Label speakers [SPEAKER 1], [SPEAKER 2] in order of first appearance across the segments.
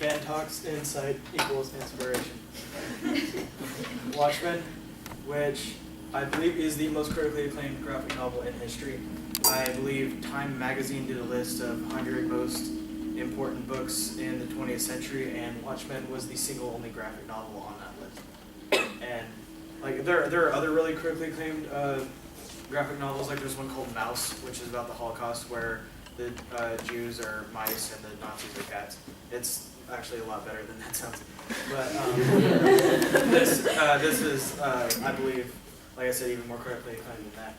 [SPEAKER 1] Van Talks insight equals inspiration. Watchmen, which I believe is the most critically acclaimed graphic novel in history. I believe Time magazine did a list of 100 most important books in the 20th century, and Watchmen was the single only graphic novel on that list. And like there are other really critically acclaimed graphic novels, like there's one called Mouse, which is about the Holocaust, where the Jews are mice and the Nazis are cats. It's actually a lot better than that sounds. But this is, I believe, like I said, even more critically acclaimed than that.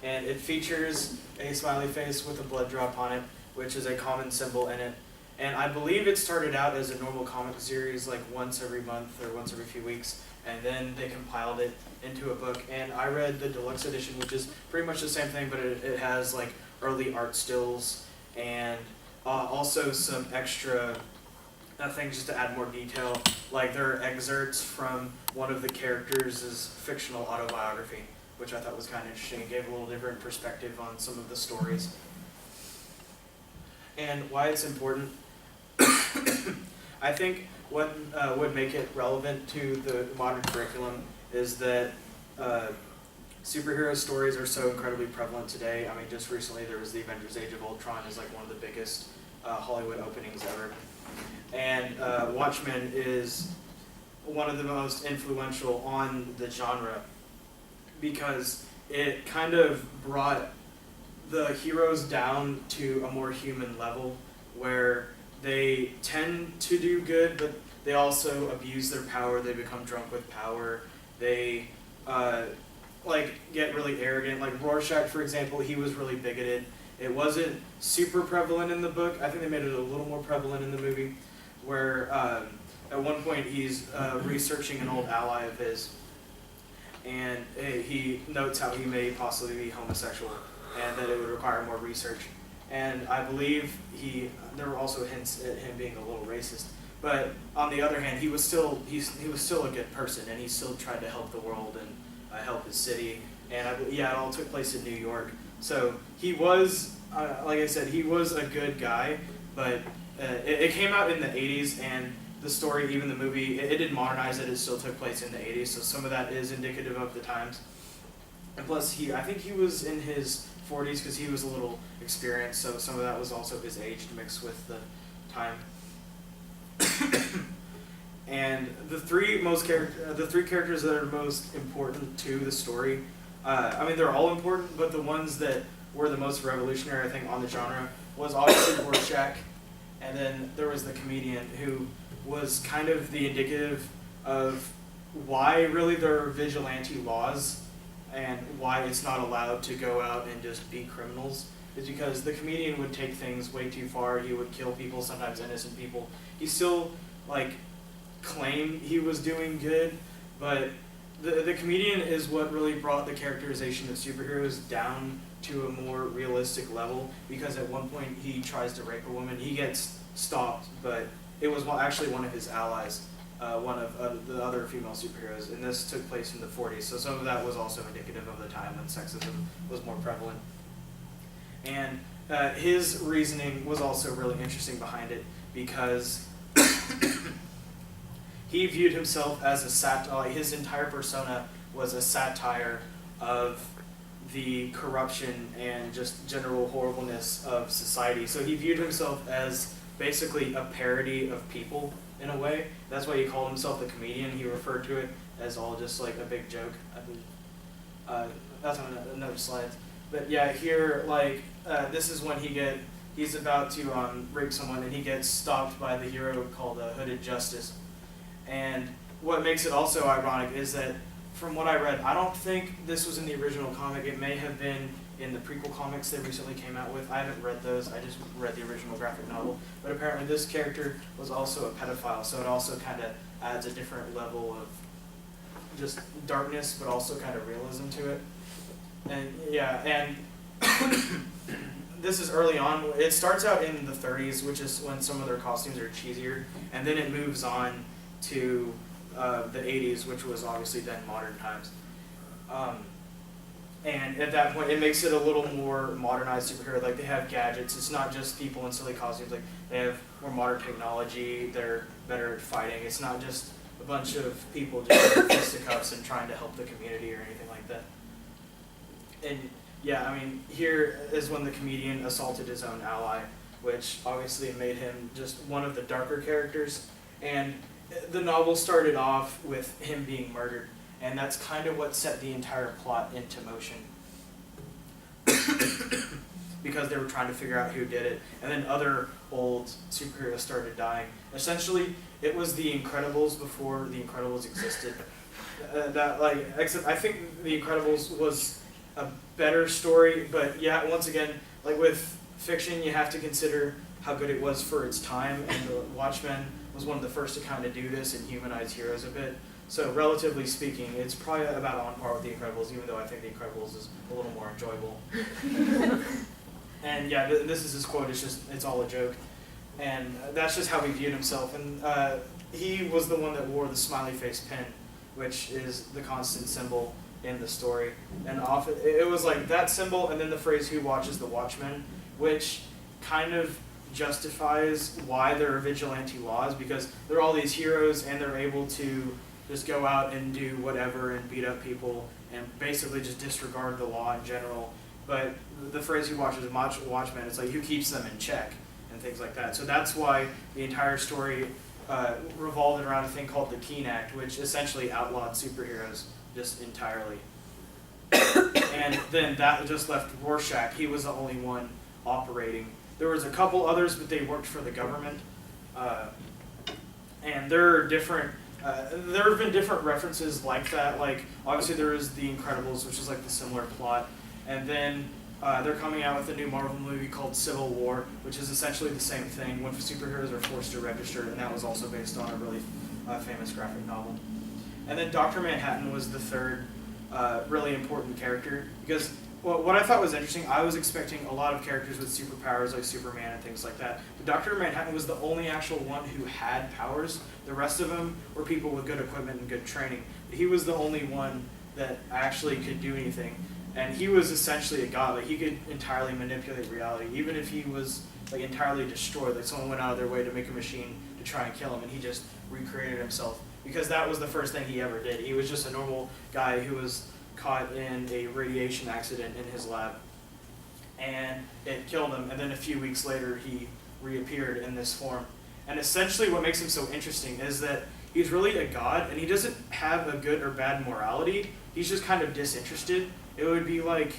[SPEAKER 1] And it features a smiley face with a blood drop on it, which is a common symbol in it. And I believe it started out as a normal comic series, like once every month or once every few weeks, and then they compiled it into a book. And I read the deluxe edition, which is pretty much the same thing, but it has like early art stills and also some extra things just to add more detail. Like there are excerpts from one of the characters' fictional autobiography, which I thought was kind of interesting. It gave a little different perspective on some of the stories. And why it's important, I think what would make it relevant to the modern curriculum is that superhero stories are so incredibly prevalent today. I mean, just recently there was the Avengers Age of Ultron is like one of the biggest Hollywood openings ever. And Watchmen is one of the most influential on the genre because it kind of brought the heroes down to a more human level where they tend to do good, but they also abuse their power. They become drunk with power. They like get really arrogant. Like Rorschach, for example, he was really bigoted. It wasn't super prevalent in the book. I think they made it a little more prevalent in the movie, where at one point he's researching an old ally of his, and he notes how he may possibly be homosexual and that it would require more research. And I believe there were also hints at him being a little racist. But on the other hand, he was still a good person, and he still tried to help the world and help his city. And it all took place in New York. So he was, like I said, he was a good guy. But it came out in the 80s, and the story, even the movie, it didn't modernize it. It still took place in the 80s. So some of that is indicative of the times. And plus, I think he was in his 40s because he was a little experienced, so some of that was also his age mixed with the time. And the three characters that are most important to the story, I mean they're all important, but the ones that were the most revolutionary, I think, on the genre was obviously Rorschach, and then there was the comedian who was kind of the indicative of why really there are vigilante laws and why it's not allowed to go out and just be criminals, is because the comedian would take things way too far. He would kill people, sometimes innocent people. He still claimed he was doing good, but the comedian is what really brought the characterization of superheroes down to a more realistic level, because at one point he tries to rape a woman. He gets stopped, but it was actually one of his allies. One of the other female superheroes, and this took place in the 40s, so some of that was also indicative of the time when sexism was more prevalent. And his reasoning was also really interesting behind it, because he viewed himself as a satire. His entire persona was a satire of the corruption and just general horribleness of society. So he viewed himself as basically a parody of people, in a way. That's why he called himself the comedian. He referred to it as all just like a big joke, I believe. That's on another slide. But yeah, here, this is when he's about to rape someone, and he gets stopped by the hero called Hooded Justice. And what makes it also ironic is that, from what I read, I don't think this was in the original comic. It may have been in the prequel comics they recently came out with. I haven't read those. I just read the original graphic novel. But apparently this character was also a pedophile, so it also kind of adds a different level of just darkness, but also kind of realism to it. And yeah, and this is early on. It starts out in the 30s, which is when some of their costumes are cheesier, and then it moves on to the 80s, which was obviously then modern times. And at that point, it makes it a little more modernized superhero. Like, they have gadgets. It's not just people in silly costumes. Like, they have more modern technology. They're better at fighting. It's not just a bunch of people just in fisticuffs and trying to help the community or anything like that. And yeah, I mean, here is when the comedian assaulted his own ally, which obviously made him just one of the darker characters. And the novel started off with him being murdered. And that's kind of what set the entire plot into motion. Because they were trying to figure out who did it. And then other old superheroes started dying. Essentially, it was the Incredibles before the Incredibles existed. Except I think the Incredibles was a better story, but yeah, once again, like with fiction, you have to consider how good it was for its time, and the Watchmen was one of the first to kind of do this and humanize heroes a bit. So relatively speaking, it's probably about on par with The Incredibles, even though I think The Incredibles is a little more enjoyable. And yeah, this is his quote, it's all a joke. And that's just how he viewed himself. And he was the one that wore the smiley face pin, which is the constant symbol in the story. And often, it was like that symbol and then the phrase, "Who watches the Watchmen," which kind of justifies why there are vigilante laws, because there are all these heroes and they're able to just go out and do whatever and beat up people and basically just disregard the law in general. But the phrase "who watches the Watchmen," it's like who keeps them in check and things like that. So that's why the entire story revolved around a thing called the Keene Act, which essentially outlawed superheroes just entirely. And then that just left Rorschach. He was the only one operating. There was a couple others, but they worked for the government. And there are different. There have been different references like that. Like obviously there is The Incredibles, which is like the similar plot, and then they're coming out with a new Marvel movie called Civil War, which is essentially the same thing when superheroes are forced to register, and that was also based on a really famous graphic novel. And then Dr. Manhattan was the third really important character, because what I thought was interesting, I was expecting a lot of characters with superpowers like Superman and things like that. But Dr. Manhattan was the only actual one who had powers. The rest of them were people with good equipment and good training. But he was the only one that actually could do anything. And he was essentially a god. Like he could entirely manipulate reality, even if he was like entirely destroyed. Like someone went out of their way to make a machine to try and kill him, and he just recreated himself. Because that was the first thing he ever did. He was just a normal guy who was caught in a radiation accident in his lab. And it killed him, and then a few weeks later he reappeared in this form. And essentially what makes him so interesting is that he's really a god, and he doesn't have a good or bad morality. He's just kind of disinterested. It would be like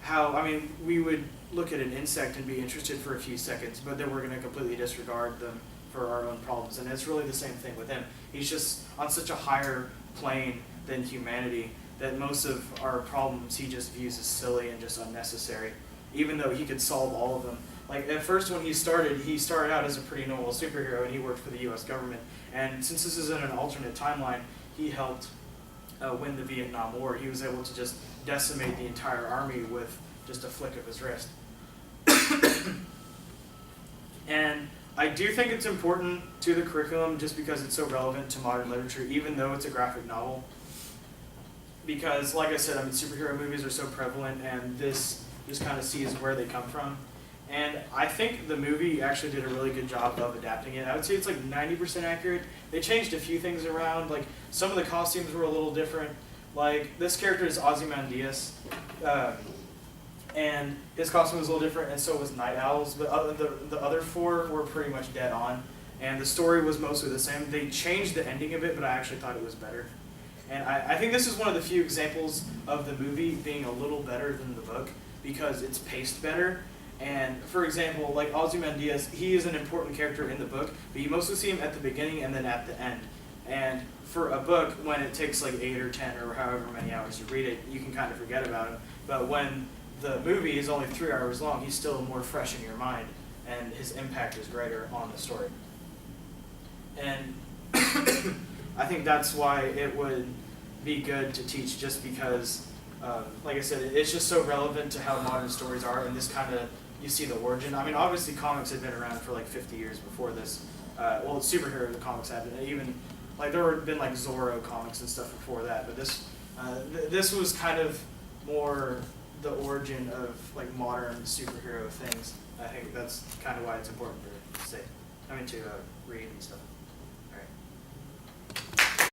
[SPEAKER 1] how, I mean, we would look at an insect and be interested for a few seconds, but then we're going to completely disregard them for our own problems. And it's really the same thing with him. He's just on such a higher plane than humanity that most of our problems he just views as silly and just unnecessary, even though he could solve all of them. Like at first when he started out as a pretty normal superhero, and he worked for the US government. And since this is in an alternate timeline, he helped win the Vietnam War. He was able to just decimate the entire army with just a flick of his wrist. And I do think it's important to the curriculum just because it's so relevant to modern literature, even though it's a graphic novel. Because, like I said, I mean, superhero movies are so prevalent, and this just kind of sees where they come from. And I think the movie actually did a really good job of adapting it. I would say it's like 90% accurate. They changed a few things around. Like, some of the costumes were a little different. Like, this character is Ozymandias, and his costume was a little different, and so was Night Owl's. But the other four were pretty much dead on. And the story was mostly the same. They changed the ending a bit, but I actually thought it was better. And I think this is one of the few examples of the movie being a little better than the book, because it's paced better. And for example, like Ozymandias, he is an important character in the book, but you mostly see him at the beginning and then at the end. And for a book, when it takes like 8 or 10 or however many hours you read it, you can kind of forget about him. But when the movie is only 3 hours long, he's still more fresh in your mind, and his impact is greater on the story. And I think that's why it would be good to teach, just because, like I said, it's just so relevant to how modern stories are, and this kind of, you see the origin. I mean, obviously comics had been around for like 50 years before this. Well, superhero comics had been, even, like there had been like Zorro comics and stuff before that, but this was kind of more the origin of like modern superhero things. I think that's kind of why it's important to say. I mean, to read and stuff.